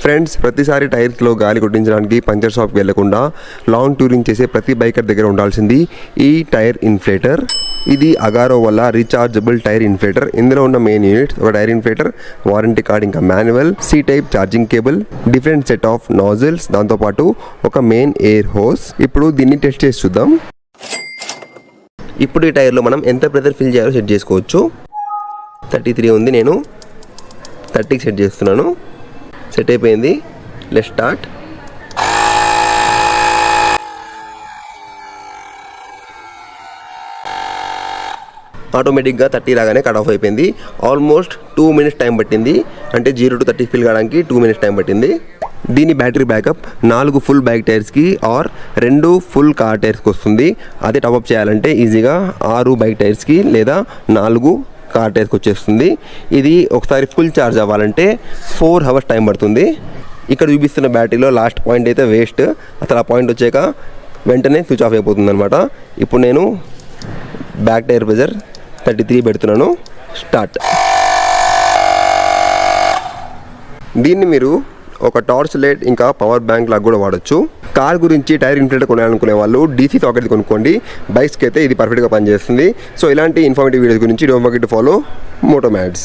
Friends, ప్రతిసారి టైర్స్లో గాలి కొట్టించడానికి puncture షాప్కి వెళ్లకుండా లాంగ్ టూరింగ్ చేసే ప్రతి బైకర్ దగ్గర ఉండాల్సింది ఈ టైర్ ఇన్ఫ్లేటర్. ఇది అగారో వల్ల రీఛార్జబుల్ టైర్ ఇన్ఫ్లేటర్. ఇందులో ఉన్న మెయిన్ యూనిట్స్ ఒక టైర్ ఇన్ఫ్లేటర్, వారంటీ కార్డ్, ఇంకా manual, C type charging cable, different set of nozzles, దాంతోపాటు ఒక మెయిన్ ఎయిర్ హోస్. ఇప్పుడు దీన్ని టెస్ట్ చేసి చూద్దాం. ఇప్పుడు ఈ టైర్లో మనం ఎంత ప్రెజర్ ఫిల్ చేయాలో సెట్ చేసుకోవచ్చు. 33 ఉంది, నేను 30కి సెట్ చేస్తున్నాను. సెట్ అయిపోయింది. Let's start. ఆటోమేటిక్గా 30 రాగానే కట్ ఆఫ్ అయిపోయింది. ఆల్మోస్ట్ 2 మినిట్స్ టైం పట్టింది. అంటే 0 to 30 ఫిల్ కావడానికి 2 మినిట్స్ టైం పట్టింది. దీని బ్యాటరీ బ్యాకప్ 4 ఫుల్ బైక్ టైర్స్కి ఆర్ 2 ఫుల్ కార్ టైర్స్కి వస్తుంది. అదే టాప్అప్ చేయాలంటే ఈజీగా 6 బైక్ టైర్స్కి లేదా 4 కార్ టైర్స్కి వచ్చేస్తుంది. ఇది ఒకసారి ఫుల్ ఛార్జ్ అవ్వాలంటే 4 అవర్స్ టైం పడుతుంది. ఇక్కడ చూపిస్తున్న బ్యాటరీలో లాస్ట్ పాయింట్ అయితే వేస్ట్. అసలు ఆ పాయింట్ వచ్చాక వెంటనే స్విచ్ ఆఫ్ అయిపోతుంది అనమాట. ఇప్పుడు నేను బ్యాక్ టైర్ ప్రెజర్ 33 పెడుతున్నాను. స్టార్ట్. దీన్ని మీరు ఒక టార్చ్ లైట్ ఇంకా పవర్ బ్యాంక్ లాగా కూడా వాడచ్చు. కార్ గురించి టైర్ ఇన్ఫ్లేటర్ కొనాలనుకునే వాళ్ళు DC సాకెట్ కొనుక్కోండి. బైక్స్కి అయితే ఇది పర్ఫెక్ట్గా పనిచేస్తుంది. సో ఇలాంటి ఇన్ఫర్మేటివ్ వీడియోస్ గురించి డోంట్ ఫర్గెట్ టు ఫాలో మోటోమాడ్స్.